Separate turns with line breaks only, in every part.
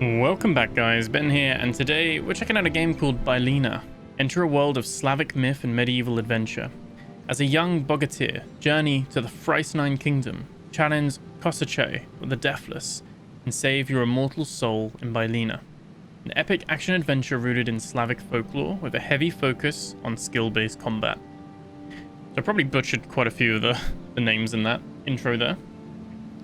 Welcome back, guys. Ben here, and today we're checking out a game called Bylina. Enter a world of Slavic myth and medieval adventure. As a young bogatyr, journey to the Thrice-Nine Kingdom, challenge Koschei the Deathless, and save your immortal soul in Bylina. An epic action-adventure rooted in Slavic folklore with a heavy focus on skill-based combat. So I probably butchered quite a few of the names in that intro there.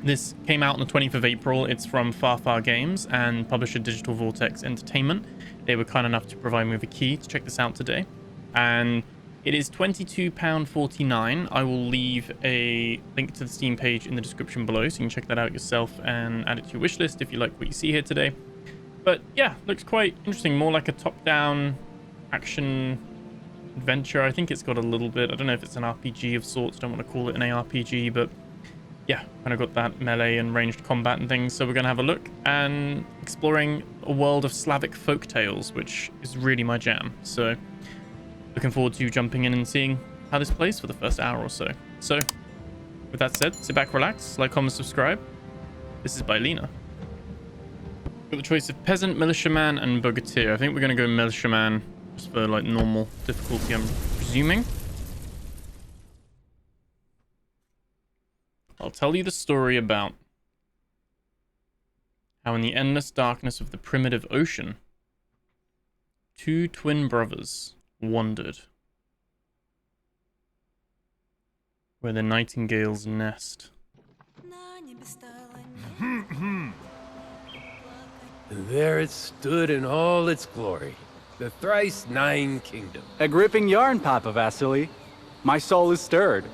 This came out on the 20th of April. It's from Far Games and publisher Digital Vortex Entertainment. They were kind enough to provide me with a key to check this out today. And it is £22.49. I will leave a link to the Steam page in the description below, so you can check that out yourself and add it to your wish list if you like what you see here today. But yeah, looks quite interesting. More like a top-down action adventure. I think it's got a little bit, I don't know if it's an RPG of sorts. I don't want to call it an ARPG, but yeah, kind of got that melee and ranged combat and things. So we're going to have a look and exploring a world of Slavic folk tales, which is really my jam. So looking forward to jumping in and seeing how this plays for the first hour or so. So with that said, sit back, relax, like, comment, subscribe. This is Bylina. Got the choice of peasant, militiaman, and bogatyr. I think we're going to go militiaman just for like normal difficulty, I'm presuming. I'll tell you the story about how in the endless darkness of the primitive ocean, two twin brothers wandered where the nightingales nest.
There it stood in all its glory, the Thrice-Nine Kingdom.
A gripping yarn, Papa Vasily. My soul is stirred.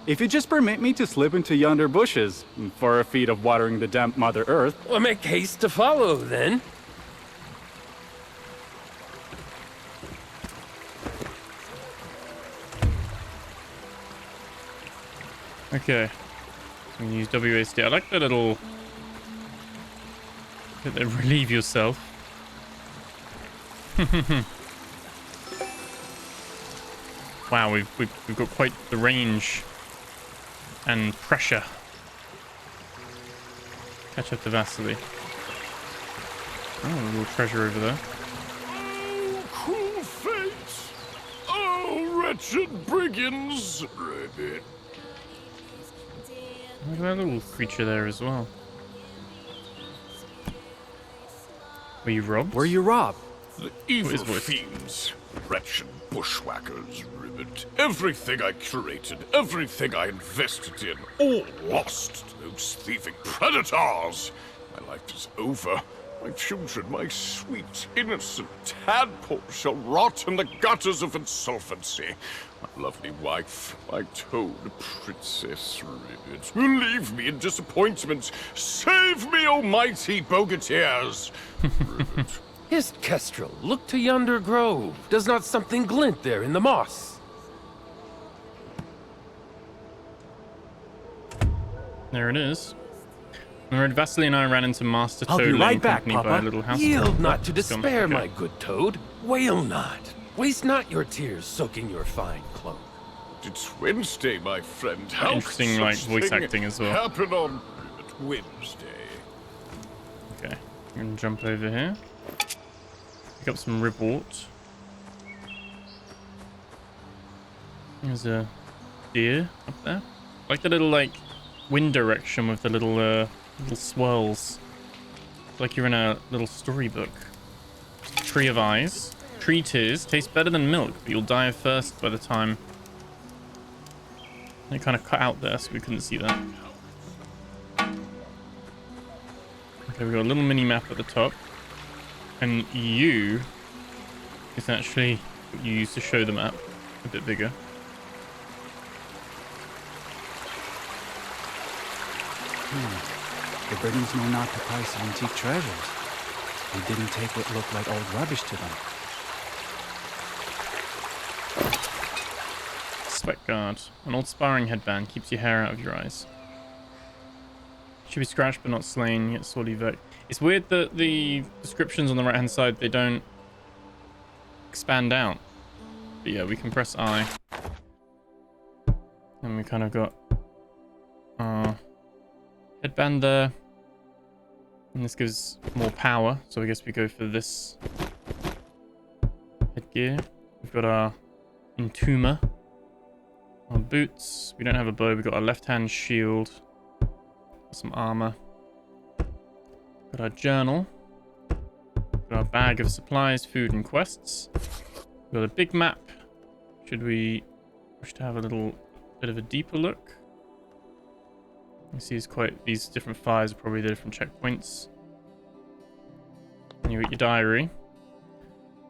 If you just permit me to slip into yonder bushes for a feat of watering the damp Mother Earth.
Well, make haste to follow, then.
Okay. I'm gonna use WASD. I like the little bit that relieve yourself. Wow, we've got quite the range and pressure. Catch up to Vasily. Oh, a little treasure over there.
Oh, cruel fate! Oh, wretched brigands!
Look at that little creature there as well. Were you robbed?
Were you robbed?
The evil fiends, wretched bushwhackers, ribbit. Everything I curated, everything I invested in, all lost to those thieving predators. My life is over. My children, my sweet, innocent tadpole shall rot in the gutters of insolvency. My lovely wife, my toad princess, ribbit, will leave me in disappointment. Save me, almighty bogatyrs! Ribbit.
Hist, Kestrel, look to yonder grove. Does not something glint there in the moss?
There it is. Alright, Vasily and I ran into Master
I'll
Toad
be right
Lane
back,
accompanied by a
Papa.
little house.
Yield not to
It's gone.
despair,
Okay.
my good toad. Wail not. Waste not your tears soaking your fine cloak.
It's Wednesday, my friend. How
Interesting,
could
like,
such
voice
thing
acting as well.
happen on Wednesday?
Okay, I'm gonna jump over here. Pick up some ribwort. There's a deer up there. I like the little like wind direction with the little swirls. It's like you're in a little storybook. Tree of Eyes. Tree tears taste better than milk, but you'll die of thirst by the time. They kind of cut out there, so we couldn't see that. Okay, we've got a little mini map at the top, and U is actually what you use to show the map a bit bigger.
The brigands know not the price of antique treasures. They didn't take what looked like old rubbish to them.
Sweat guard. An old sparring headband keeps your hair out of your eyes. Should be scratched but not slain, yet sorely vexed. It's weird that the descriptions on the right hand side, they don't expand out. But yeah, we can press I. And we kind of got our headband there. And this gives more power, so I guess we go for this headgear. We've got our entomber, our boots. We don't have a bow. We've got our left-hand shield, some armor. Got our journal. Got our bag of supplies, food, and quests. We've got a big map. Should we wish to have a little bit of a deeper look? You see, it's quite, these different fires are probably the different checkpoints. And you got your diary.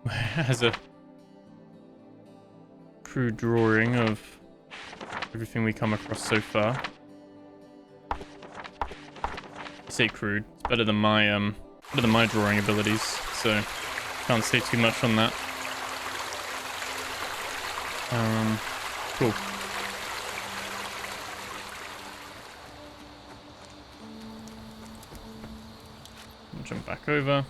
It has a crude drawing of everything we come across so far. I say crude. It's better than my drawing abilities, so can't say too much on that. Cool. Jump back over.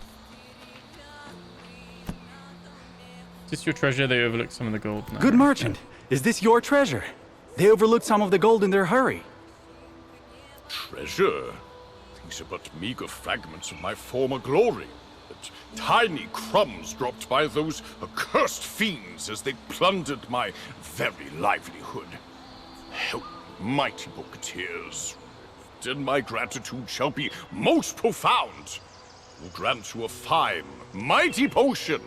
Is this your treasure? They overlooked some of the gold. No.
Good merchant, is this your treasure? They overlooked some of the gold in their hurry.
Treasure? These are but meager fragments of my former glory. But tiny crumbs dropped by those accursed fiends as they plundered my very livelihood. Help, mighty bogatyrs, and my gratitude shall be most profound. Will grant you a fine, mighty potion.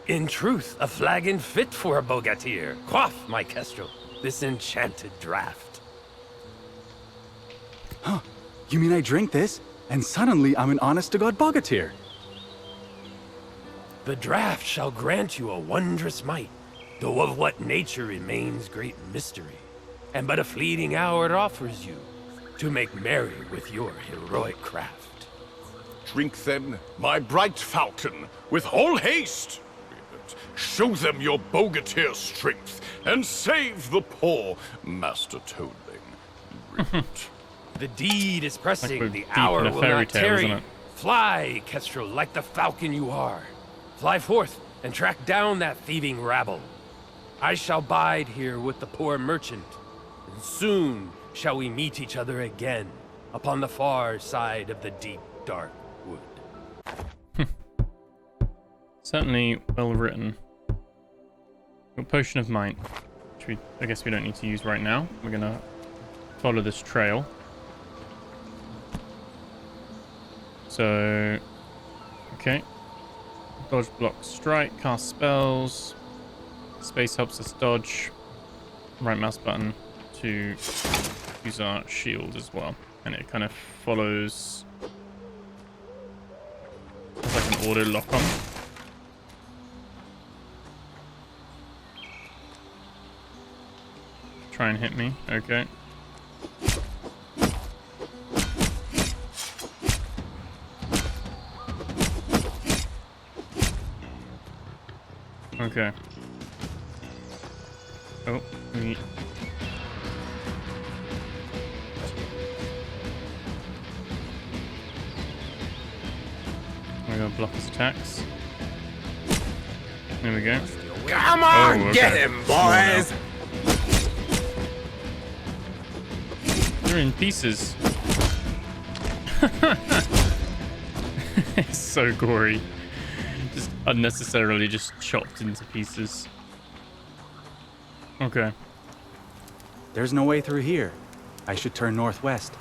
In truth, a flagon fit for a bogatyr. Quaff, my kestrel, this enchanted draught.
Huh? You mean I drink this, and suddenly I'm an honest-to-God bogatyr?
The draught shall grant you a wondrous might, though of what nature remains great mystery, and but a fleeting hour it offers you, to make merry with your heroic craft.
Drink then, my bright falcon, with all haste. Show them your bogatyr strength, and save the poor Master Toadling.
The deed is pressing,
Like
the
deep
hour
in a
will
fairy
not
tale, isn't
tarry.
it?
Fly, kestrel, like the falcon you are. Fly forth and track down that thieving rabble. I shall bide here with the poor merchant, and soon shall we meet each other again upon the far side of the deep, dark wood.
Certainly well written. Got Potion of Might, which I guess we don't need to use right now. We're gonna follow this trail. So, okay. Dodge, block, strike, cast spells. Space helps us dodge. Right mouse button to use our shield as well. And it kind of follows. It's like an auto lock on. Try and hit me. Okay. Okay. Oh, we... We're gonna block his attacks. There we go.
Come on,
okay.
get him, boys!
They're in pieces. It's so gory. Just unnecessarily just chopped into pieces. Okay.
There's no way through here. I should turn northwest.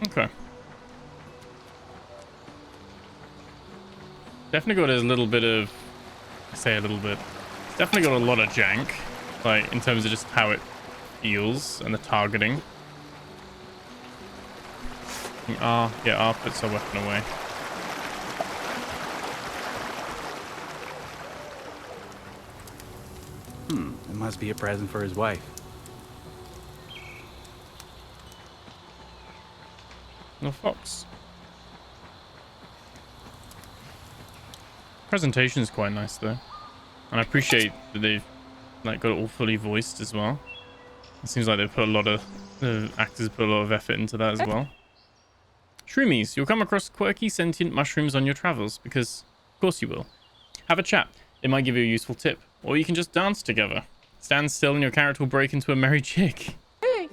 Okay. Definitely got a little bit of... I say a little bit. It's definitely got a lot of jank. Like, in terms of just how it feels and the targeting. R puts our weapon away.
It must be a present for his wife.
No fox. Presentation is quite nice though, and I appreciate that they've like got it all fully voiced as well. It seems like they've put a lot of the actors put a lot of effort into that as well. Shroomies, you'll come across quirky sentient mushrooms on your travels because, of course, you will. Have a chat. It might give you a useful tip, or you can just dance together. Stand still and your character will break into a merry jig.
Hey,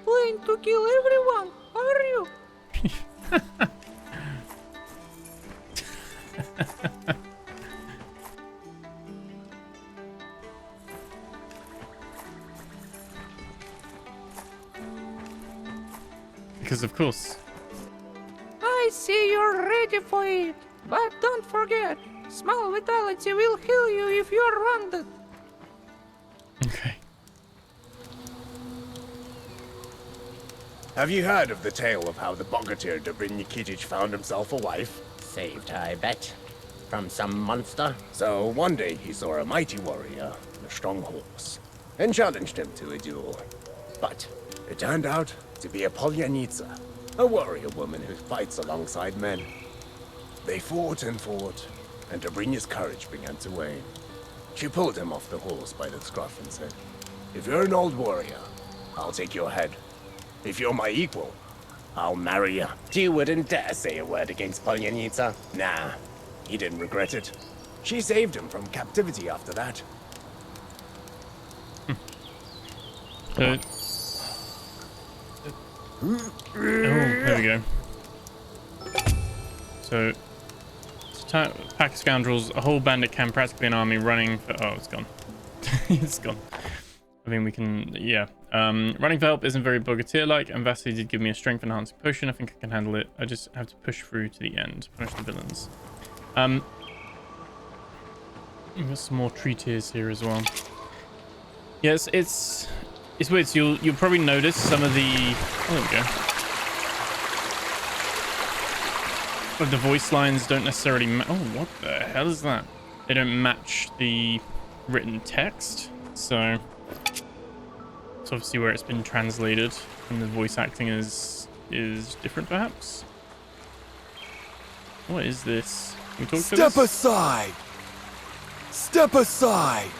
playing to kill everyone, are you?
Because of course.
I see you're ready for it. But don't forget, small vitality will heal you if you're wounded.
Okay.
Have you heard of the tale of how the bogatyr Dobrynikitic found himself a wife?
Saved, I bet. From some monster?
So one day he saw a mighty warrior on a strong horse and challenged him to a duel. But it turned out to be a Polyanitsa, a warrior woman who fights alongside men. They fought, and Dobrynia's courage began to wane. She pulled him off the horse by the scruff and said, "If you're an old warrior, I'll take your head. If you're my equal, I'll marry you."
You wouldn't dare say a word against Polyanitsa.
Nah, he didn't regret it. She saved him from captivity after that.
So, oh, there we go. So, it's a pack of scoundrels, a whole bandit camp, practically an army running for... Oh, it's gone. It's gone. I mean, we can... Yeah. Running for help isn't very bogatyr-like, and Vasily did give me a strength enhancing potion. I think I can handle it. I just have to push through to the end. Punish the villains. We've got some more tree tiers here as well. Yes, it's weird. So you'll probably notice some of the... Oh, there we go. But the voice lines don't necessarily... Oh, what the hell is that? They don't match the written text. So it's obviously where it's been translated, and the voice acting is different, perhaps. What is this? Can we talk to this?
Step aside! Step aside!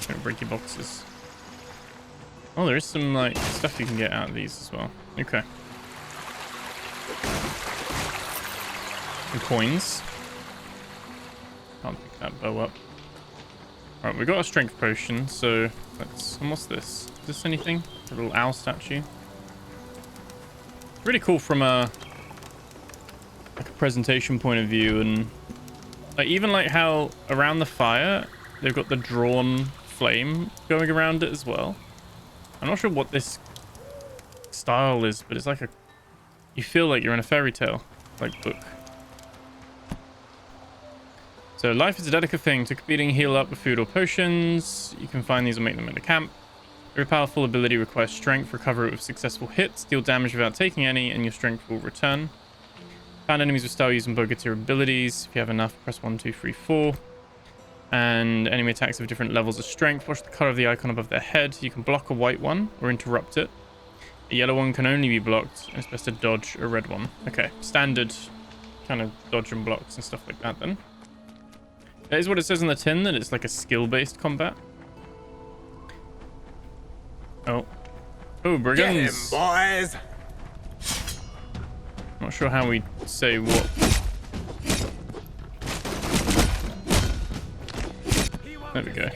Don't break your boxes. Oh, there is some like stuff you can get out of these as well. Okay. Some coins. Can't pick that bow up. Alright, we got a strength potion, so let's... And what's this? Is this anything? A little owl statue. It's really cool from a presentation point of view, and like even like how around the fire they've got the drawn flame going around it as well. I'm not sure what this style is, but it's like a... You feel like you're in a fairy tale like book. So life is a delicate thing. To competing, heal up with food or potions. You can find these or make them in a camp. Every powerful ability requires strength. Recover it with successful hits. Deal damage without taking any, and your strength will return. Found enemies with style using bogatyr abilities. If you have enough, press 1, 2, 3, 4. And enemy attacks have different levels of strength. Watch the color of the icon above their head. You can block a white one or interrupt it. A yellow one can only be blocked, and it's best to dodge a red one. Okay, standard kind of dodge and blocks and stuff like that then. That is what it says on the tin, that it's like a skill-based combat. Oh. Oh, brigands.
Get him, boys!
Not sure how we say what. There we go.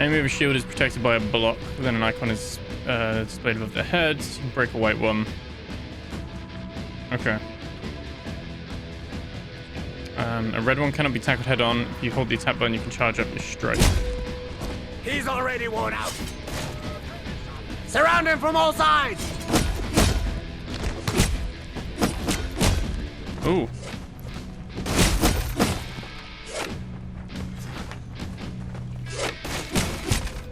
Enemy with a shield is protected by a block. Then an icon is displayed above their heads. You can break a white one. Okay. A red one cannot be tackled head on. If you hold the attack button, you can charge up your strike.
He's already worn out!
Surround him from all sides!
Ooh.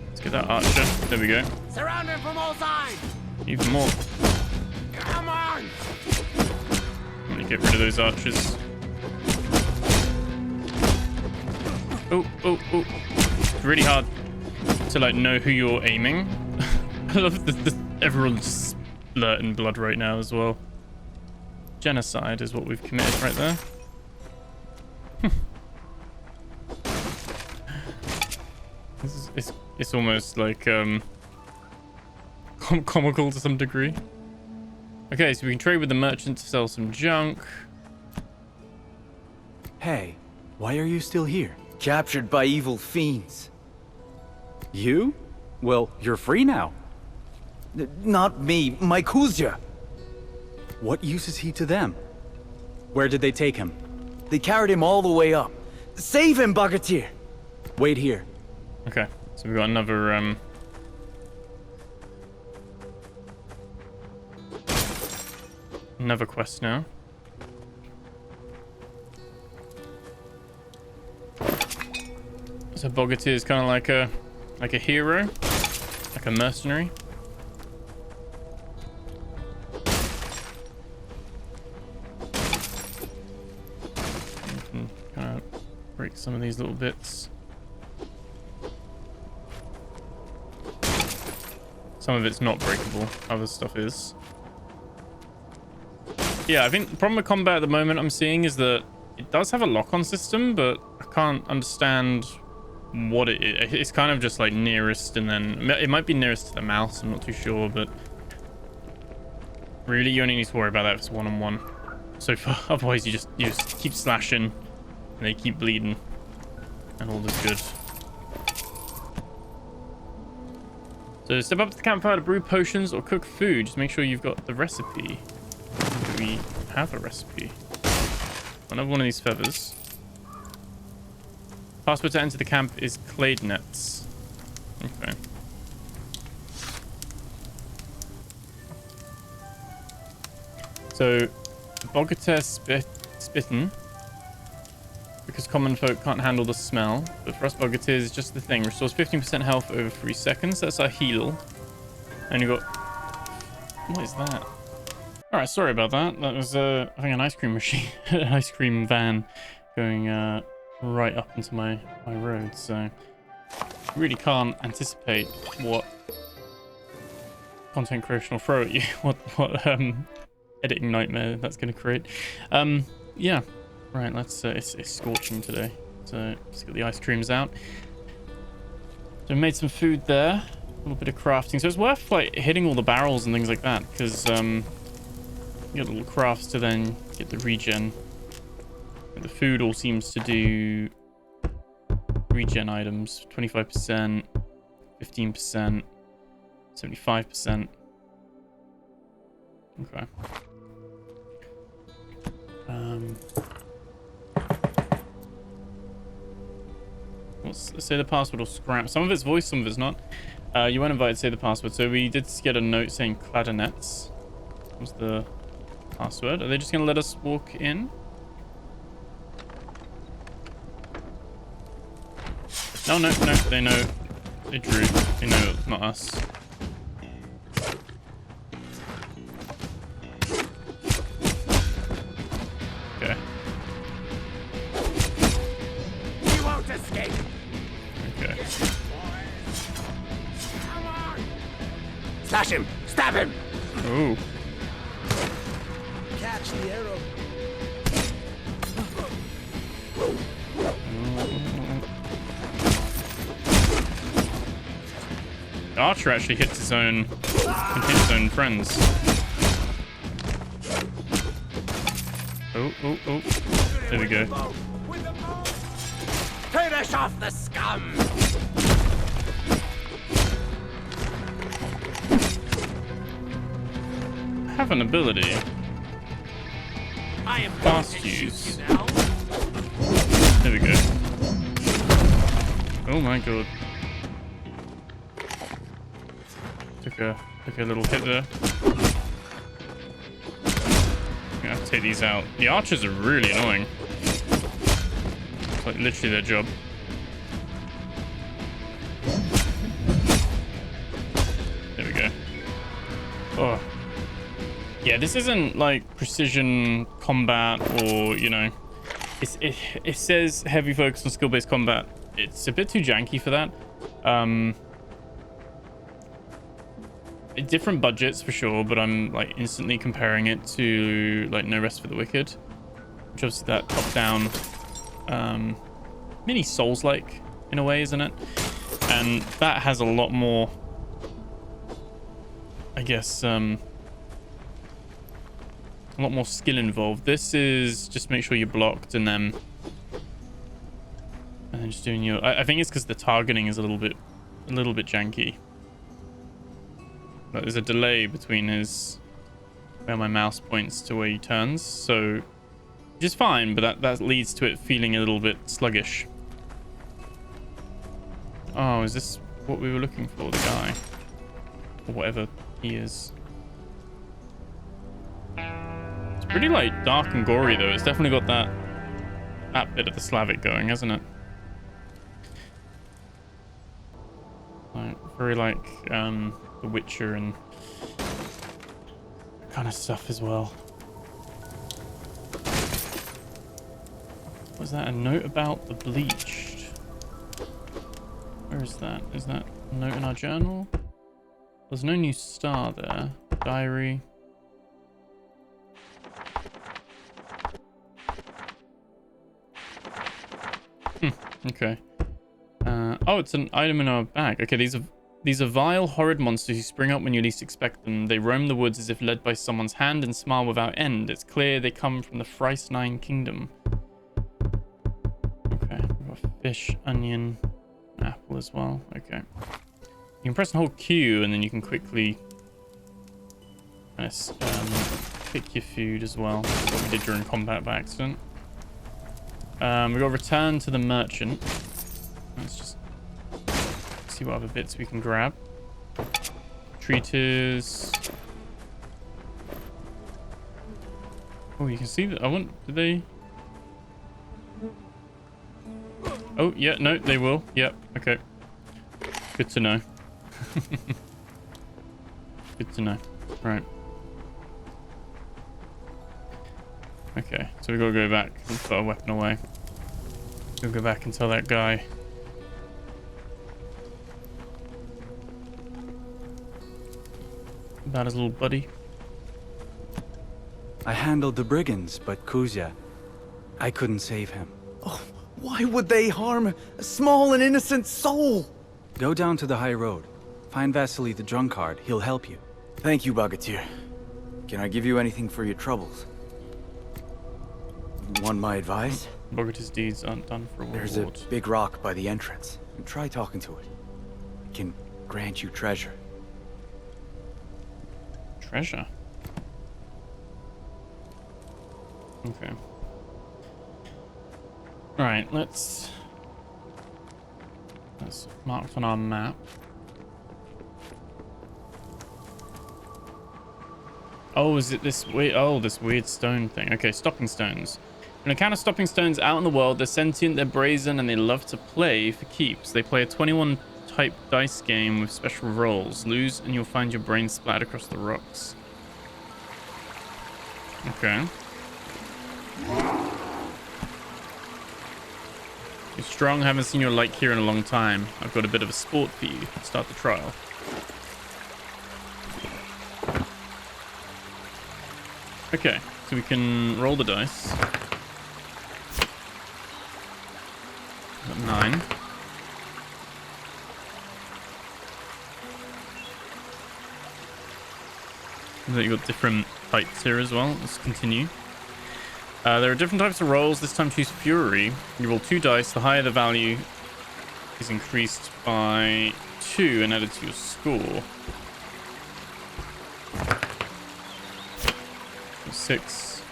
Let's get that archer. There we go.
Surround him from all sides!
Even more.
Come on!
I'm gonna get rid of those archers. Oh, oh, oh. It's really hard to like know who you're aiming. I love the everyone's splurting blood right now as well. Genocide is what we've committed right there. It's almost like comical to some degree. Okay, so we can trade with the merchant to sell some junk.
Hey, why are you still here?
captured by evil fiends.
You? Well, you're free now.
Not me, my Kuzya.
What use is he to them? Where did they take him?
They carried him all the way up. Save him, bogatyr!
Wait here.
Okay, so we've got another another quest now. So bogatyr is kind of like a hero, like a mercenary. You can kind of break some of these little bits. Some of it's not breakable, other stuff is. Yeah, I think the problem with combat at the moment I'm seeing is that it does have a lock-on system, but I can't understand what it is. It's kind of just like nearest, and then it might be nearest to the mouse, I'm not too sure, but really you only need to worry about that if it's one-on-one so far. Otherwise you just keep slashing and they keep bleeding and all is good. So step up to the campfire to brew potions or cook food. Just make sure you've got the recipe. Do we have a recipe? Another one of these feathers. Password to enter the camp is clade nets. Okay. So bogatyr spitten. Because common folk can't handle the smell. But for us bogatyrs, it's just the thing. Restores 15% health over 3 seconds. That's our heal. And you got... What is that? Alright, sorry about that. That was, I think, an ice cream machine. An ice cream van going right up into my road. So, I really can't anticipate what content creation will throw at you. What editing nightmare that's going to create. Yeah. Right, let's it's scorching today, so let's get the ice creams out. So we made some food there, a little bit of crafting, so it's worth like hitting all the barrels and things like that, because you get little crafts to then get the regen. And the food all seems to do regen items, 25%, 15%, 75%. Okay. Let's say the password or scrap. Some of it's voice, some of it's not. You weren't invited to say the password. So we did get a note saying claddernets was the password. Are they just going to let us walk in? No, no, no. They know. They drew. They know it's not us. Okay.
You won't escape.
Okay.
Come on. Slash him. Stab him.
Ooh.
Catch the arrow.
The archer actually hits his own friends. Oh, oh, oh. There we go.
Finish off the scum.
I have an ability.
I am
Fast
going to
use.
shoot you now.
There we go. Oh my god. Took a little hit there. I'm gonna have to take these out. The archers are really annoying. It's like literally their job. There we go. Oh. Yeah, this isn't like precision combat or, you know, it says heavy focus on skill-based combat. It's a bit too janky for that. Different budgets for sure, but I'm like instantly comparing it to like No Rest for the Wicked, which obviously that top-down mini Souls-like in a way, isn't it? And that has a lot more, I guess, a lot more skill involved. This is just make sure you're blocked and then And then just doing your... I think it's because the targeting is a little bit janky. But there's a delay between where my mouse points to where he turns, so... Which is fine, but that leads to it feeling a little bit sluggish. Oh, is this what we were looking for, the guy? Or whatever he is. It's pretty, like, dark and gory, though. It's definitely got that bit of the Slavic going, hasn't it? Like, very like, The Witcher and that kind of stuff as well. Was that a note about the bleached? Where is that? Is that a note in our journal? There's no new star there. Diary. Okay. Oh, it's an item in our bag. Okay, these are vile, horrid monsters who spring up when you least expect them. They roam the woods as if led by someone's hand and smile without end. It's clear they come from the Thrice-Nine Kingdom. Okay, we've got fish, onion, apple as well. Okay. You can press and hold Q and then you can quickly pick your food as well. That's what we did during combat by accident. We got return to the merchant. Let's just see what other bits we can grab. Treaters. Oh, you can see that. Did they? Oh, yeah, no, they will. Yep, okay. Good to know. Good to know. Right. Okay, so we gotta go back and put our weapon away. We'll go back and tell that guy. About his little buddy.
I handled the brigands, but Kuzya, I couldn't save him.
Oh, why would they harm a small and innocent soul?
Go down to the high road. Find Vasily the drunkard. He'll help you.
Thank you, bogatyr. Can I give you anything for your troubles? Want my advice?
Bogatyr's deeds aren't done for a reward.
There's a big rock by the entrance. Try talking to it. It can grant you treasure.
Treasure? Okay. Right, let's mark it on our map. Oh, is it this weird? Oh, this weird stone thing. Okay, stopping stones. An account of stopping stones out in the world. They're sentient, they're brazen, and they love to play for keeps. They play a 21 type dice game with special rolls. Lose and you'll find your brain splattered across the rocks. Okay. You're strong. Haven't seen your like here in a long time. I've got a bit of a sport for you. Start the trial. Okay, so we can roll the dice. Got 9. You got different types here as well. Let's continue. There are different types of rolls. This time choose Fury. You roll 2 dice. The higher the value is increased by 2 and added to your score. 6.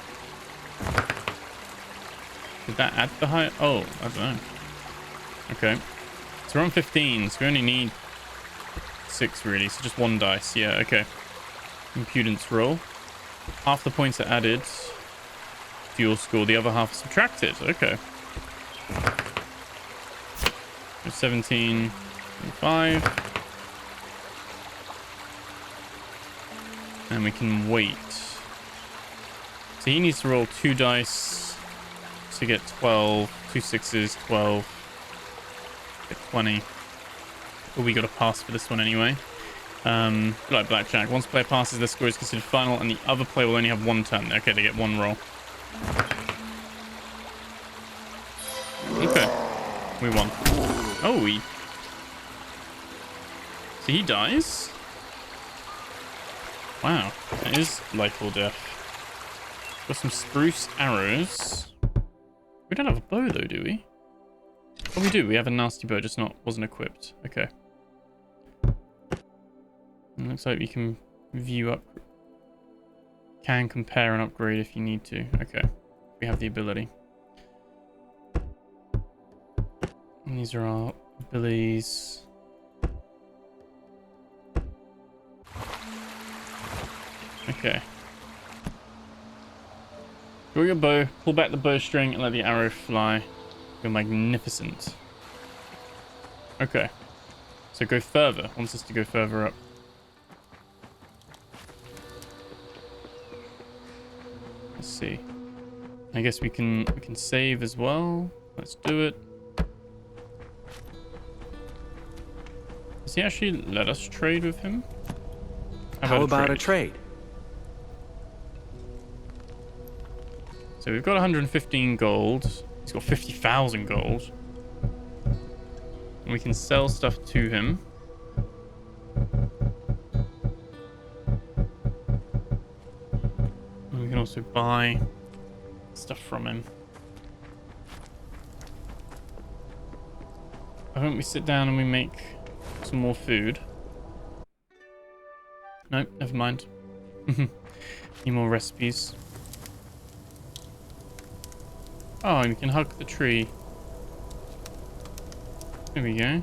Did that add the high? Oh, I don't know. Okay. So we're on 15, so we only need 6 really, so just 1 dice. Yeah, okay. Impudence roll. Half the points are added to your score, the other half is subtracted. Okay. So 17, 5. And we can wait. So he needs to roll 2 dice to get 12, 2 6s, 12, get 20. But we got a pass for this one anyway. Like blackjack. Once player passes, their score is considered final, and the other player will only have 1 turn. Okay, they get 1 roll. Okay, we won. Oh, so he dies. Wow, that is life or death. Got some spruce arrows. We don't have a bow though, do we? Oh, we do. We have a nasty bow, just wasn't equipped. Okay. It looks like we can view up. Can compare and upgrade if you need to. Okay. We have the ability. And these are our abilities. Okay. Draw your bow, pull back the bowstring, and let the arrow fly. You're magnificent. Okay. So go further. Wants us to go further up. Let's see. I guess we can save as well. Let's do it. Does he actually let us trade with him?
How about a trade?
So we've got 115 gold. He's got 50,000 gold. And we can sell stuff to him. And we can also buy stuff from him. Why don't we sit down and we make some more food? Nope, never mind. Need more recipes. Oh, and we can hug the tree. There we go.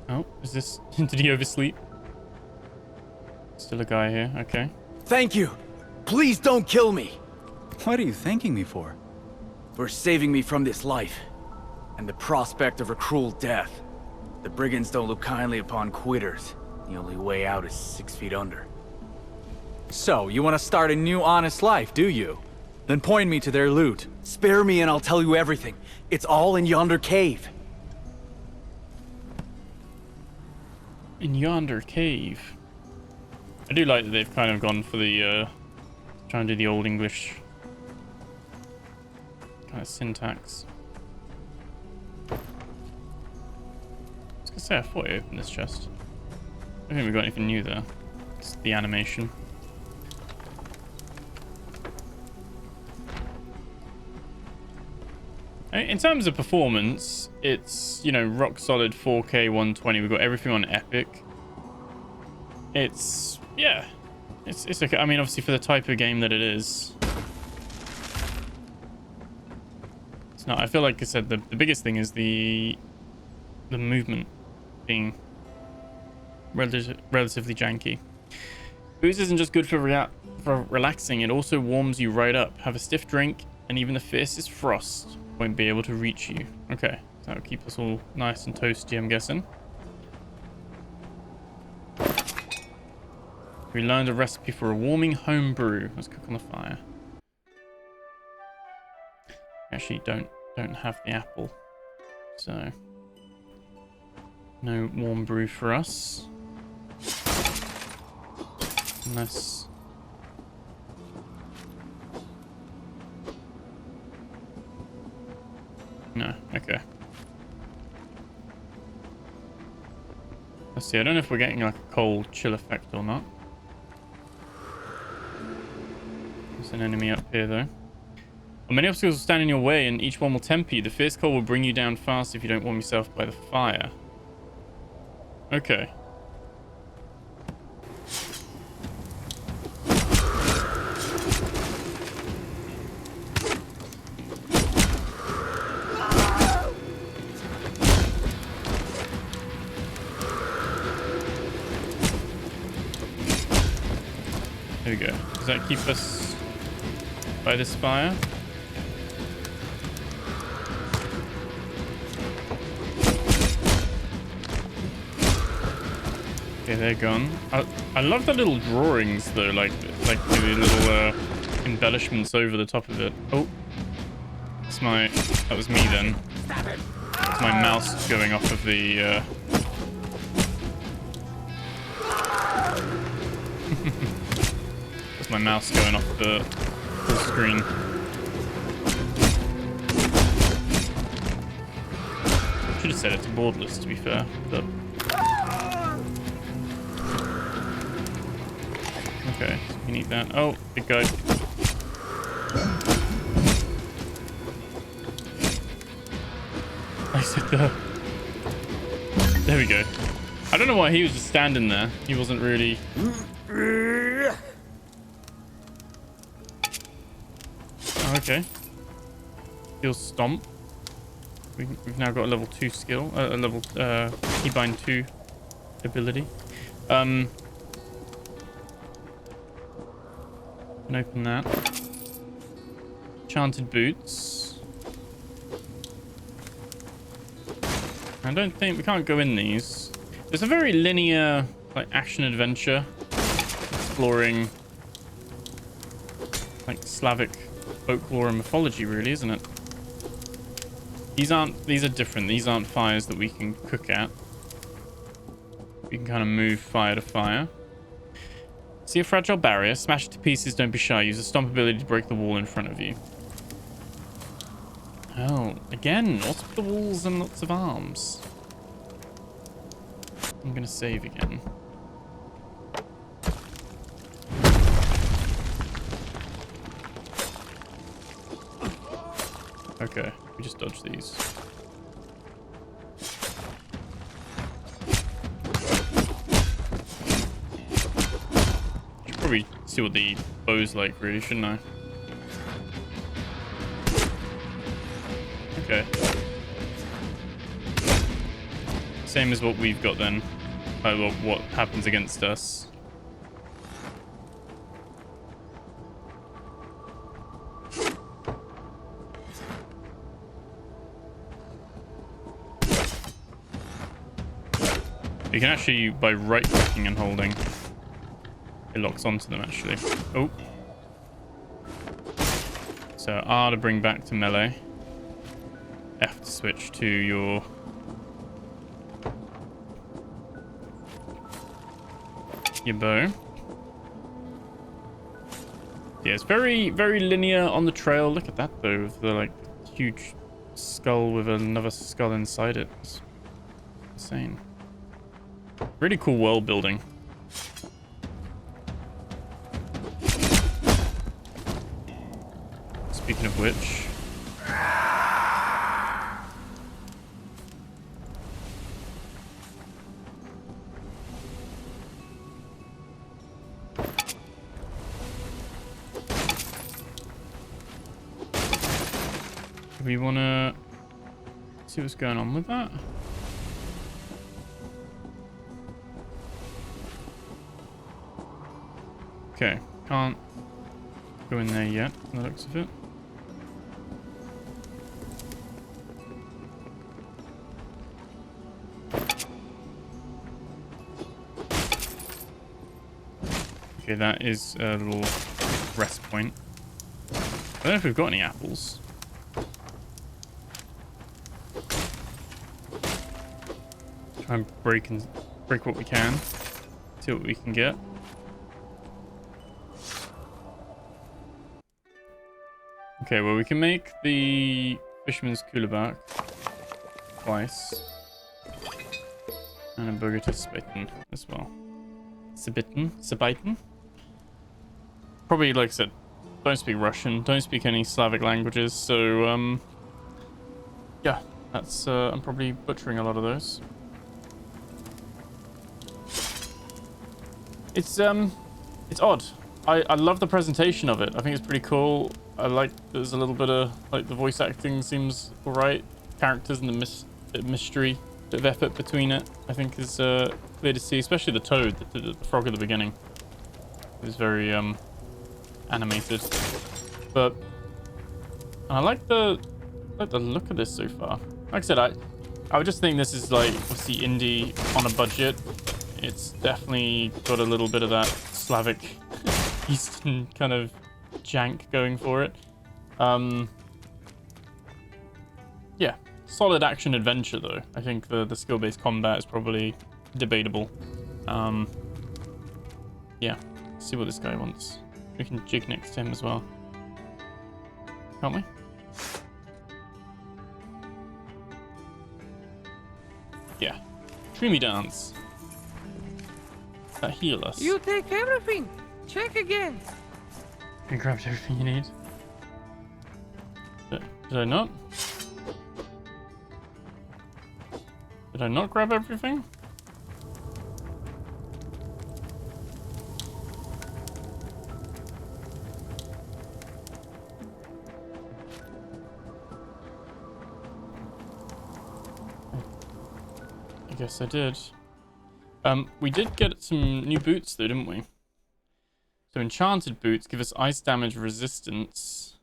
Oh, is this... Did he oversleep? Still a guy here, okay.
Thank you! Please don't kill me! What are you thanking me for? For saving me from this life. And the prospect of a cruel death. The brigands don't look kindly upon quitters. The only way out is 6 feet under. So, you want to start a new honest life, do you? Then point me to their loot. Spare me and I'll tell you everything. It's all in yonder cave.
In yonder cave. I do like that they've kind of gone for the, trying to do the old English kind of syntax. I was gonna say, I thought I opened this chest. I don't think we got anything new there. It's the animation. In terms of performance, it's, you know, rock solid 4K 120. We've got everything on epic. It's, yeah, it's okay. I mean, obviously for the type of game that it is, it's not. I feel like I said the biggest thing is the movement being relatively janky. Booze isn't just good for relaxing, it also warms you right up. Have a stiff drink and even the fiercest frost won't be able to reach you. Okay, that'll keep us all nice and toasty, I'm guessing. We learned a recipe for a warming home brew. Let's cook on the fire. Actually don't have the apple, so no warm brew for us. Unless... No, okay. Let's see, I don't know if we're getting like a cold chill effect or not. There's an enemy up here though. Well, many obstacles will stand in your way and each one will tempt you. The fierce cold will bring you down fast if you don't warm yourself by the fire. Okay. There we go. Does that keep us by this fire? Okay, they're gone. I love the little drawings though, like the little embellishments over the top of it. Oh, that was me then. That's my mouse going off of the. That's my mouse going off the full screen. Should have set it to borderless, to be fair, but. Okay, so we need that. Oh, big guy. I said there we go. I don't know why he was just standing there. He wasn't really... Oh, okay. He'll stomp. We've now got a level 2 skill. A level keybind 2 ability. Can open that. Enchanted boots. I don't think we can't go in these. It's a very linear, like, action adventure, exploring like Slavic folklore and mythology, really, isn't it? These are different. These aren't fires that we can cook at. We can kind of move fire to fire. See a fragile barrier, smash it to pieces, don't be shy. Use a stomp ability to break the wall in front of you. Oh, again, lots of the walls and lots of arms. I'm gonna save again. Okay, we just dodge these. Should probably see what the bow's like, really, shouldn't I? Okay. Same as what we've got then. What happens against us. You can actually, by right-clicking and holding, it locks onto them, actually. Oh. So R to bring back to melee. F to switch to your... bow. Yeah, it's very, very linear on the trail. Look at that, though. With the, like, huge skull with another skull inside it. It's insane. Really cool world building. Speaking of which... do we want to see what's going on with that? Okay, can't go in there yet, from the looks of it. Okay, that is a little rest point. I don't know if we've got any apples. Try and break what we can. See what we can get. Okay, well, we can make the fisherman's cooler twice. And a bogatyr spitten as well. Sabitten. Probably, like I said, don't speak Russian, don't speak any Slavic languages, so, yeah, that's, I'm probably butchering a lot of those. It's odd. I love the presentation of it. I think it's pretty cool. I like there's a little bit of, like, the voice acting seems alright. Characters and the bit of mystery, bit of effort between it, I think is clear to see, especially the toad, the frog at the beginning. It was very animated. But I like the look of this so far. Like I said, I would just think this is, like, obviously indie on a budget. It's definitely got a little bit of that Slavic Eastern kind of jank going for it. Yeah, solid action adventure though. I think the skill-based combat is probably debatable. Yeah, see what this guy wants. We can jig next to him as well, can't we? Yeah, Dreamy Dance. That heal us.
You take everything. Check again.
You grabbed everything you need. Did I not? Did I not grab everything? I guess I did. We did get some new boots though, didn't we? So enchanted boots give us ice damage resistance.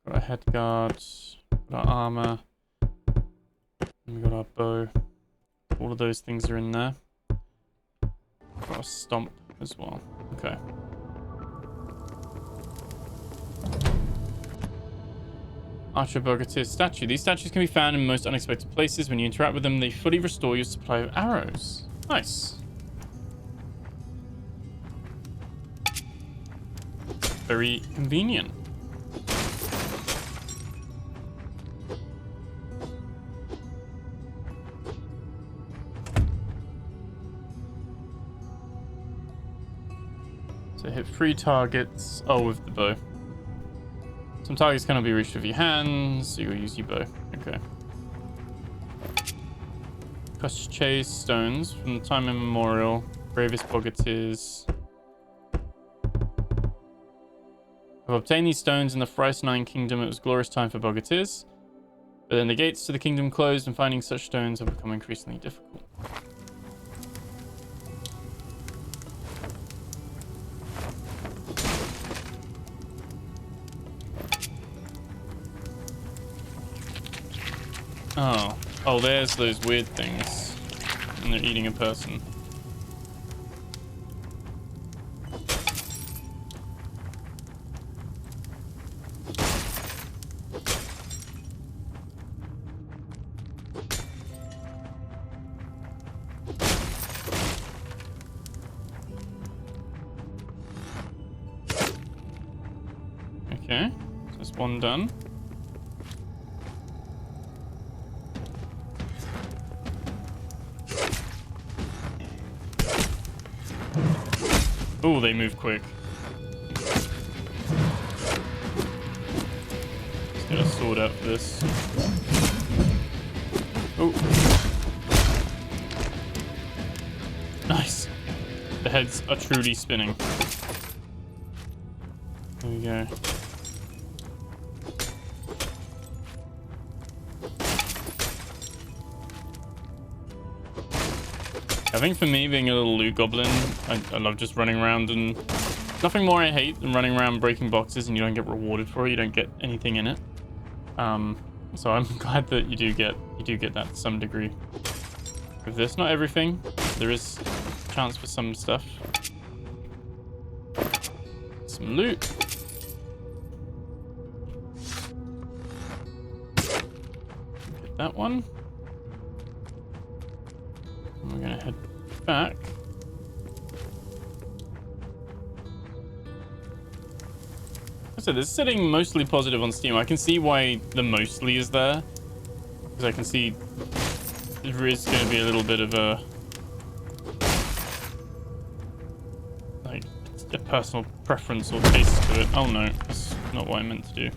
Got our head guard, got our armor, and we got our bow. All of those things are in there. Got a stomp as well. Okay. Archer bogatyr statue. These statues can be found in most unexpected places. When you interact with them, they fully restore your supply of arrows. Nice. Very convenient. So hit 3 targets. Oh, with the bow. Some targets cannot be reached with your hands, so you'll use your bow. Okay. Koschei stones from the time immemorial. Bravest bogatyrs. I've obtained these stones in the Thrice-Nine Kingdom. It was a glorious time for bogatyrs. But then the gates to the kingdom closed, and finding such stones have become increasingly difficult. Oh, there's those weird things. And they're eating a person. Okay, so that's one done. Oh, they move quick. Let's get a sword out for this. Oh. Nice. The heads are truly spinning. There we go. I think for me, being a little loot goblin, I love just running around, and nothing more I hate than running around breaking boxes and you don't get rewarded for it. You don't get anything in it. So I'm glad that you do get that to some degree. With this, not everything. There is a chance for some stuff. Some loot. Get that one. And we're gonna head back. So this is sitting mostly positive on Steam. I can see why the mostly is there, because I can see there is going to be a little bit of a like a personal preference or taste to it. Oh no, that's not what I meant to do.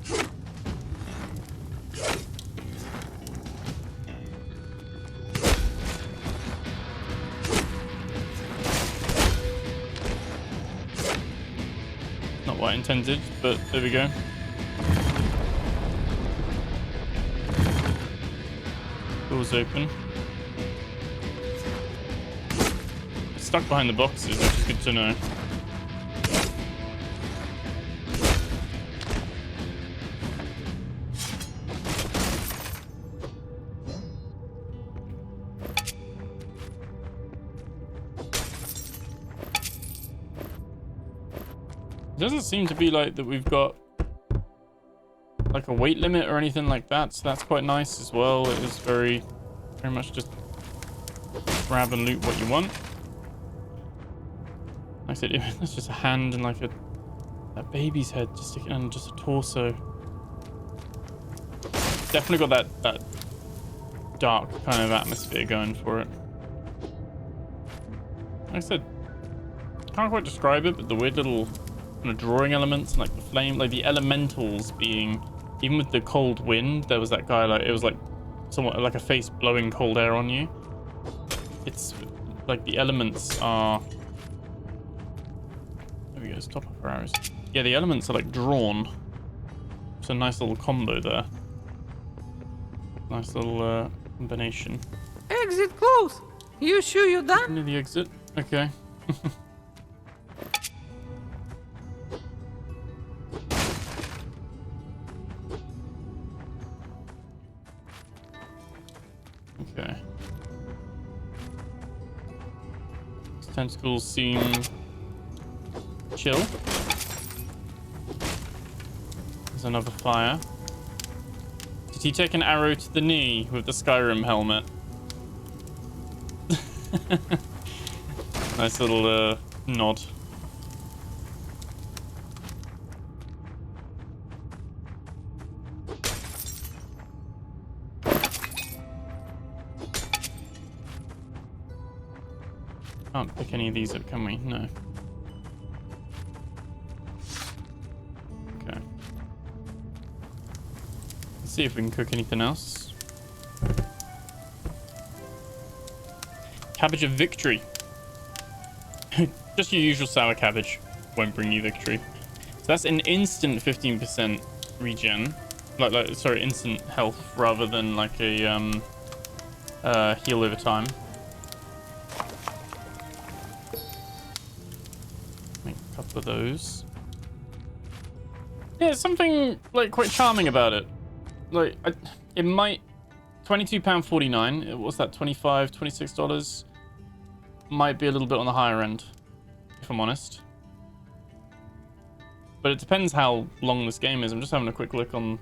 Not what I intended, but there we go. Doors open. It's stuck behind the boxes, which is good to know. It doesn't seem to be like that we've got like a weight limit or anything like that, so that's quite nice as well. It is very much just grab and loot what you want. Like I said, it's just a hand and like that baby's head just sticking, and just a torso. Definitely got that dark kind of atmosphere going for it. like I said, can't quite describe it, but the weird little kind of drawing elements and like the flame, like the elementals being, even with the cold wind, there was that guy, like it was like somewhat like a face blowing cold air on you. It's like the elements are, there we go, stop off our arrows. Yeah, the elements are like drawn. It's a nice little combo there. Nice little combination.
Exit close. You sure you're done?
Near the exit. Okay. Okay. These tentacles seem chill. There's another fire. Did he take an arrow to the knee with the Skyrim helmet? Nice little nod. Can't pick any of these up, can we? No. Okay. Let's see if we can cook anything else. Cabbage of victory. Just your usual sour cabbage. Won't bring you victory. So that's an instant 15% regen. Sorry, instant health rather than like a heal over time. Make a couple of those. Yeah, something like quite charming about it. Like it might £22.49. What's that? $25, $26? Might be a little bit on the higher end, if I'm honest. But it depends how long this game is. I'm just having a quick look on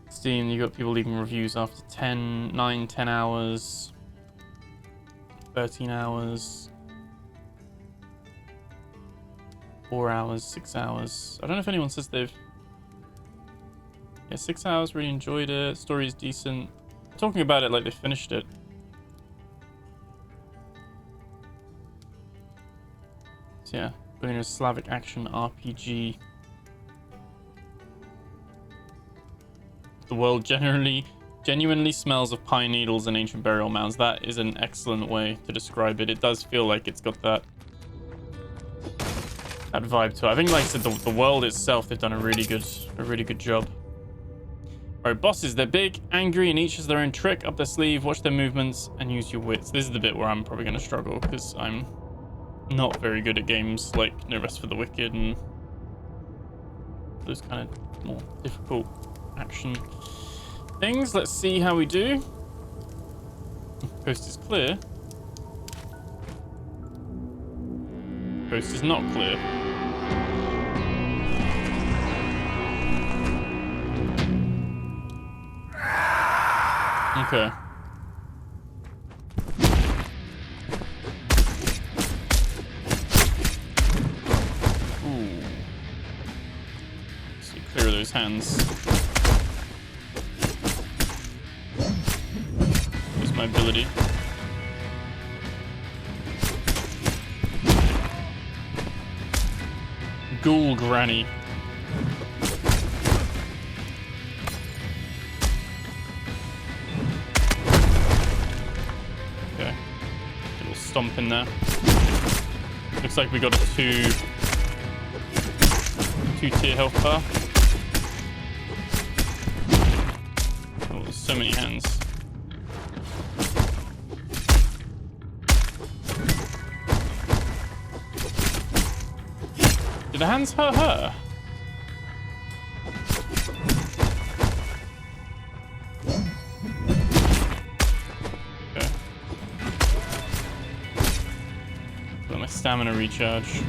Steam. You got people leaving reviews after 9, 10 hours, 13 hours, 4 hours, 6 hours. I don't know if anyone says they've... Yeah, 6 hours, really enjoyed it. Story is decent. Talking about it like they finished it. So yeah, Bylina's Slavic action RPG. The world genuinely smells of pine needles and ancient burial mounds. That is an excellent way to describe it. It does feel like it's got that vibe to it. I think, like I said, the world itself, they've done a really good job. Alright, bosses, they're big, angry, and each has their own trick up their sleeve. Watch their movements and use your wits. This is the bit where I'm probably going to struggle because I'm not very good at games like No Rest for the Wicked and those kind of more difficult action things. Let's see how we do. Coast is clear. Coast is not clear. Okay. Ooh. So clear those hands. Here's my ability. Ghoul Granny. Okay. Little stomp in there. Looks like we got a two-tier health bar. Oh, there's so many hands. Did the hands hurt her? Okay. Let my stamina recharge.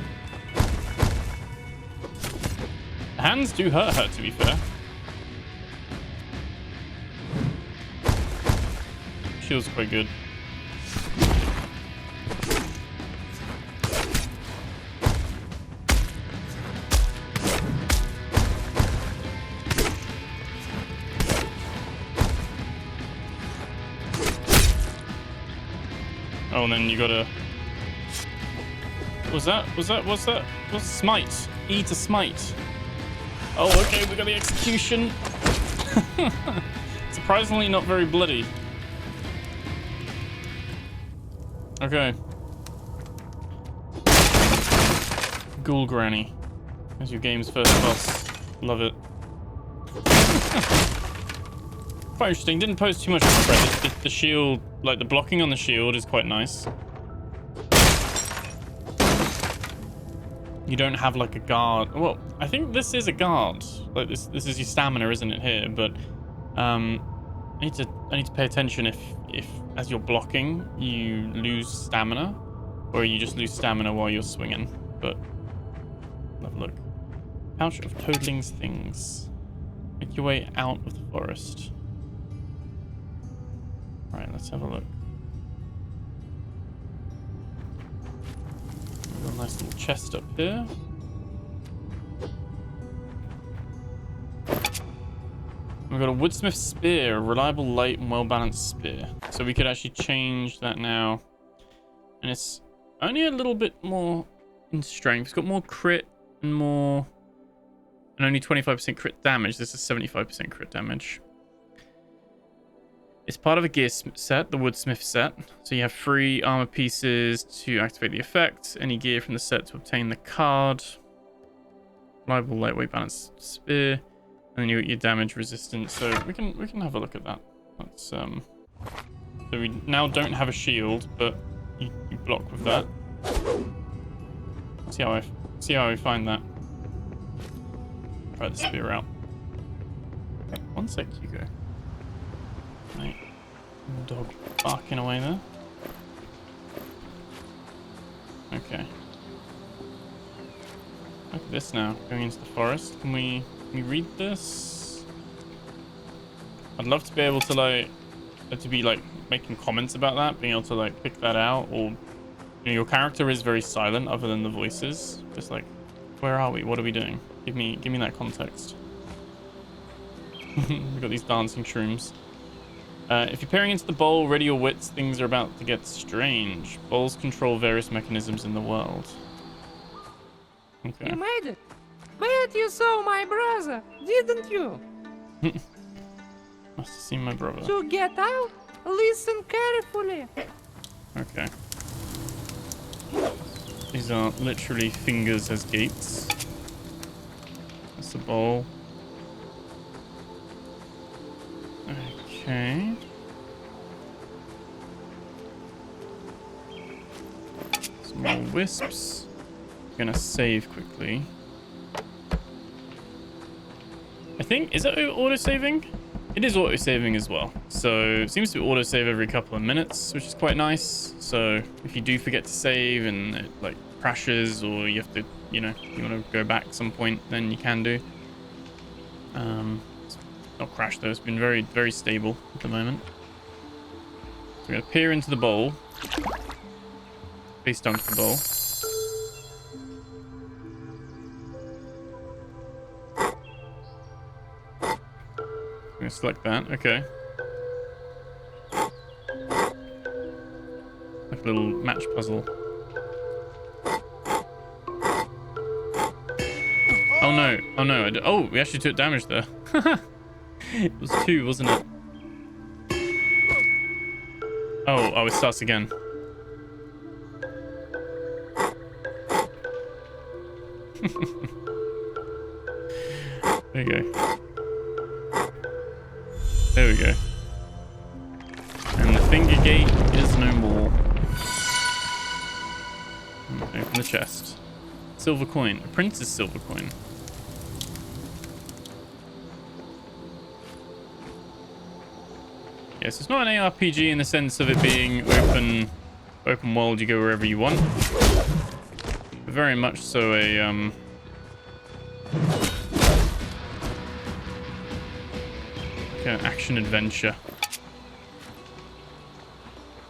The hands do hurt her, to be fair. Shield's quite good. Oh, and then you gotta What's that? What's smite? E to smite. Oh, okay, we got the execution. Surprisingly not very bloody. Okay. Ghoul Granny. As your game's first boss. Love it. Quite interesting. Didn't pose too much of a threat. The shield, like the blocking on the shield is quite nice. You don't have like a guard. Well, I think this is a guard. Like this is your stamina, isn't it here? But I need to pay attention if as you're blocking you lose stamina, or you just lose stamina while you're swinging. But have a look. Pouch of Toadling's things. Make your way out of the forest. All right, let's have a look. Got a nice little chest up here. We've got a woodsmith spear, a reliable, light, and well-balanced spear. So we could actually change that now. And it's only a little bit more in strength. It's got more crit and more... and only 25% crit damage. This is 75% crit damage. It's part of a gear set, the woodsmith set. So you have 3 armor pieces to activate the effect. Any gear from the set to obtain the card. Reliable, lightweight, balanced spear. And then you get your damage resistance. So we can have a look at that. That's so we now don't have a shield, but you block with that. See how I find that. Try the spear out. Okay, 1 sec, Hugo. Right. Dog barking away there. Okay. Look at this now. Going into the forest. Can we read this? I'd love to be able to like making comments about that, being able to like pick that out, or you know, your character is very silent other than the voices. Just like, where are we? What are we doing? Give me that context. We've got these dancing shrooms. If you're peering into the bowl, ready your wits, things are about to get strange. Bowls control various mechanisms in the world. Okay.
You made it. Bet you saw my brother, didn't you?
Must have seen my brother.
To get out, listen carefully.
Okay. These are literally fingers as gates. That's the bowl. Okay. Some more wisps. I'm gonna save quickly. I think, is it auto-saving? It is auto-saving as well. So it seems to auto-save every couple of minutes, which is quite nice. So if you do forget to save and it like crashes, or you have to, you know, you want to go back at some point, then you can do. It's not crashed though, it's been very, very stable at the moment. So we're gonna peer into the bowl. Face dunk the bowl. I'm gonna select that, okay. Like a little match puzzle. Oh no, oh no, oh, we actually took damage there. It was 2, wasn't it? Oh, it starts again. There you go. There we go. And the finger gate is no more. Open the chest. Silver coin. A prince's silver coin. Yes, it's not an ARPG in the sense of it being open world, you go wherever you want. But very much so a like an action adventure.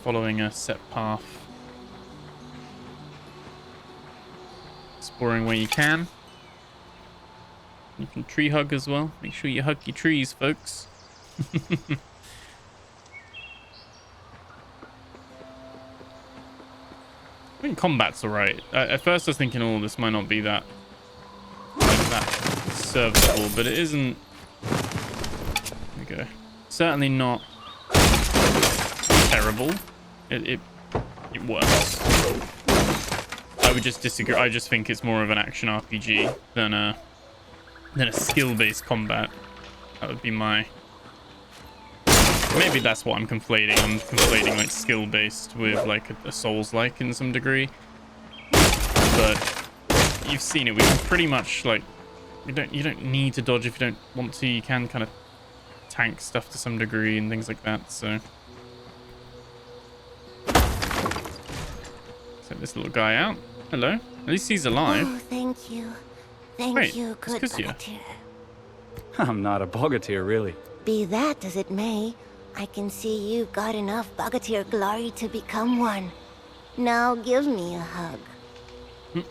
Following a set path. Exploring where you can. You can tree hug as well. Make sure you hug your trees, folks. I think combat's alright. At first I was thinking, oh, this might not be that serviceable, but it isn't. There we go. Certainly not terrible. It works. I would just disagree. I just think it's more of an action RPG than a skill-based combat. That would be my. Maybe that's what I'm conflating. I'm conflating like skill-based with like a Souls-like in some degree. But you've seen it. We can pretty much like you don't need to dodge if you don't want to. You can kind of tank stuff to some degree and things like that. So set this little guy out. Hello. At least he's alive.
Oh, thank you. Thank
Wait,
you, good
it's Koschei.
bogatyr.
I'm not a bogatyr, really.
Be that as it may, I can see you got enough bogatyr glory to become one. Now give me a hug.
I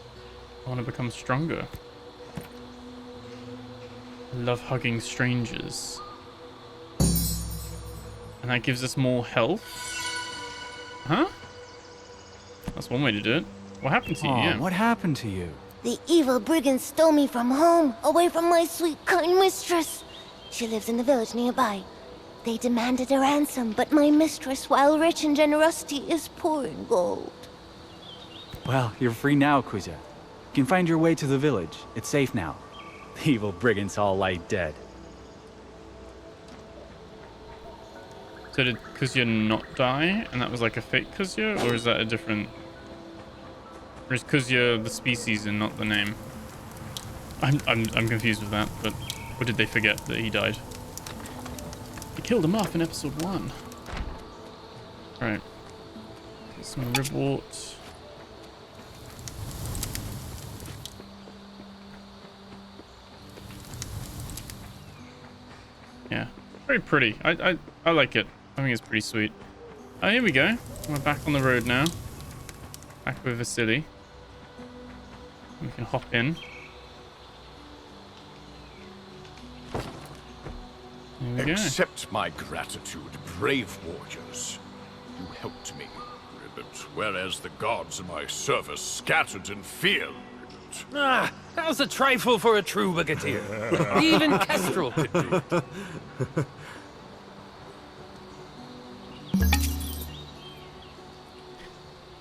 want to become stronger. I love hugging strangers. And that gives us more health? Huh? That's one way to do it. What happened to you? Yeah.
What happened to you?
The evil brigands stole me from home, away from my sweet, kind mistress. She lives in the village nearby. They demanded a ransom, but my mistress, while rich in generosity, is poor in gold.
Well, you're free now, Koschei. You can find your way to the village. It's safe now. The evil brigands all lie dead.
So did Koschei not die, and that was like a fake Koschei, or is that a different? Or is Koschei the species and not the name? I'm confused with that. But or did they forget that he died? They killed him off in episode 1. Right. Get some ribwort. Yeah, very pretty. I like it. I think it's pretty sweet. Oh, here we go. We're back on the road now. Back with Vasily. We can hop in. There we go.
Accept my gratitude, brave warriors. You helped me, Ribbit, whereas the gods in my service scattered in fear, Ribbit.
Ah, how's a trifle for a true bogatyr? Even Kestrel could do it.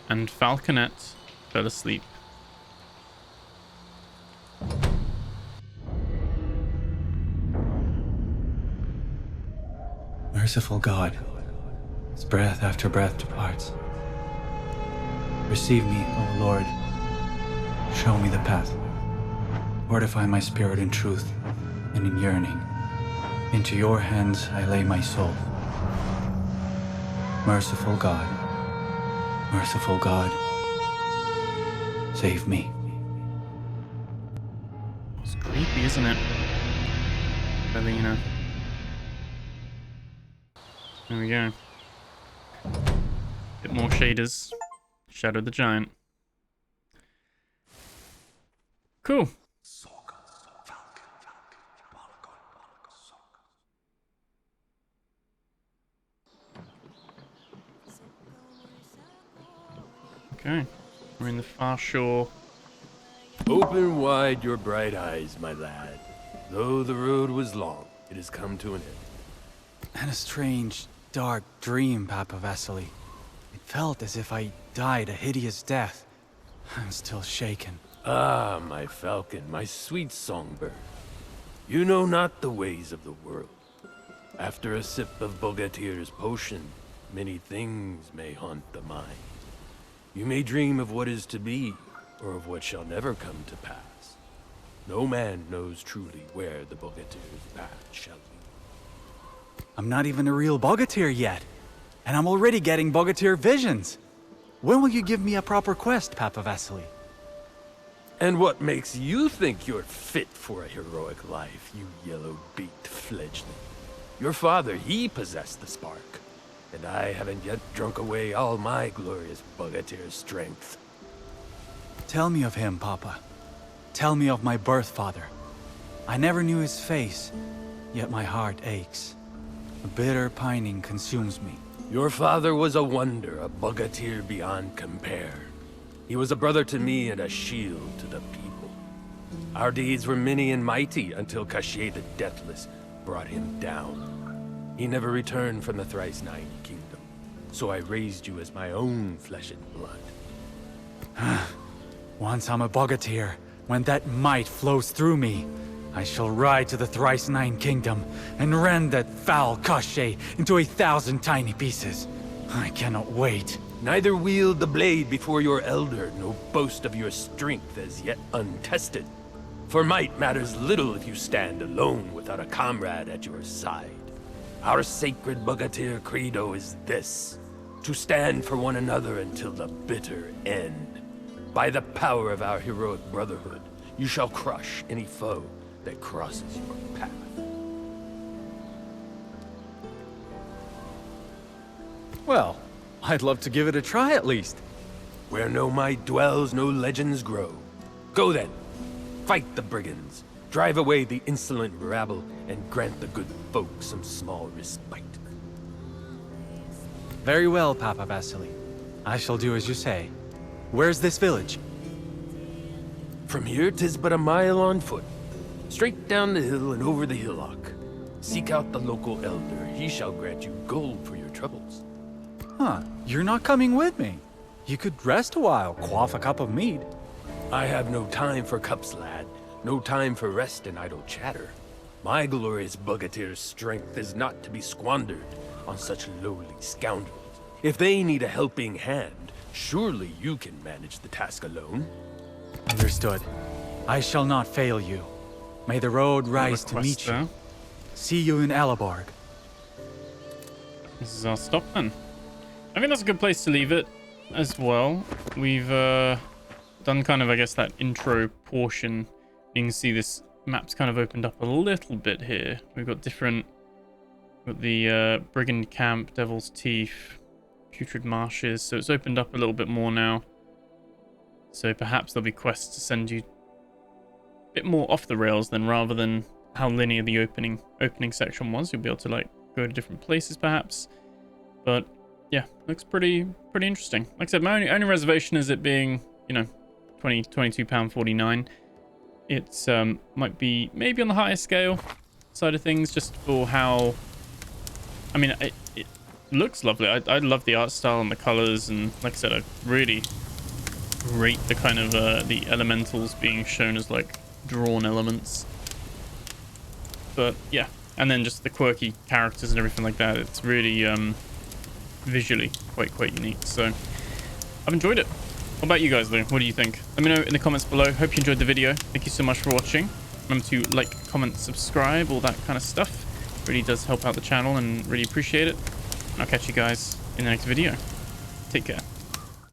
And Falconet fell asleep.
Merciful God, as breath after breath departs, receive me, O Lord. Show me the path. Fortify my spirit in truth and in yearning. Into your hands I lay my soul. Merciful God, save me.
It's creepy, isn't it? Bylina. There we go. Bit more shaders. Shadow the Giant. Cool. Okay. We're in the far shore.
Open wide your bright eyes, my lad. Though the road was long, it has come to an end.
And a strange, dark dream, Papa Vasily. It felt as if I died a hideous death. I'm still shaken.
Ah, my falcon, my sweet songbird. You know not the ways of the world. After a sip of bogatyr's potion, many things may haunt the mind. You may dream of what is to be, or of what shall never come to pass. No man knows truly where the bogatyr's path shall lead.
I'm not even a real bogatyr yet, and I'm already getting bogatyr visions. When will you give me a proper quest, Papa Vasily?
And what makes you think you're fit for a heroic life, you yellow-beaked fledgling? Your father, he possessed the spark, and I haven't yet drunk away all my glorious bogatyr strength.
Tell me of him, Papa. Tell me of my birth father. I never knew his face, yet my heart aches. A bitter pining consumes me.
Your father was a wonder, a bogatyr beyond compare. He was a brother to me and a shield to the people. Our deeds were many and mighty until Koschei the Deathless brought him down. He never returned from the Thrice-Nine Kingdom, so I raised you as my own flesh and blood.
Once I'm a bogatyr, when that might flows through me, I shall ride to the Thrice-Nine Kingdom and rend that foul Koschei into 1,000 tiny pieces. I cannot wait.
Neither wield the blade before your elder, nor boast of your strength as yet untested. For might matters little if you stand alone without a comrade at your side. Our sacred bogatyr credo is this: to stand for one another until the bitter end. By the power of our heroic brotherhood, you shall crush any foe that crosses your path.
Well, I'd love to give it a try at least.
Where no might dwells, no legends grow. Go then. Fight the brigands. Drive away the insolent rabble, and grant the good folk some small respite.
Very well, Papa Vasily. I shall do as you say. Where's this village?
From here, 'tis but a mile on foot. Straight down the hill and over the hillock. Seek out the local elder. He shall grant you gold for your troubles.
Huh, you're not coming with me. You could rest a while, quaff a cup of mead.
I have no time for cups, lad. No time for rest and idle chatter. My glorious bogatyr's strength is not to be squandered on such lowly scoundrels. If they need a helping hand, surely you can manage the task alone.
Understood. I shall not fail you. May the road rise to meet you. See you in Alabarg.
This is our stop then. I think that's a good place to leave it as well. We've done kind of, I guess, that intro portion. You can see this map's kind of opened up a little bit here. We've got different... We've got the Brigand Camp, Devil's Teeth, Putrid Marshes. So it's opened up a little bit more now. So perhaps there'll be quests to send you a bit more off the rails then, rather than how linear the opening section was. You'll be able to like go to different places perhaps. But yeah, looks pretty interesting. Like I said, my only reservation is it being, you know, £22.49. It's might be maybe on the higher scale side of things, just for how, I mean, it looks lovely. I love the art style and the colors, and like I said, I really rate the kind of the elementals being shown as like drawn elements. But yeah, and then just the quirky characters and everything like that. It's really visually quite unique. So I've enjoyed it. What about you guys though? What do you think? Let me know in the comments below. Hope you enjoyed the video. Thank you so much for watching. Remember to like, comment, subscribe, all that kind of stuff. Really does help out the channel and really appreciate it. And I'll catch you guys in the next video. Take care.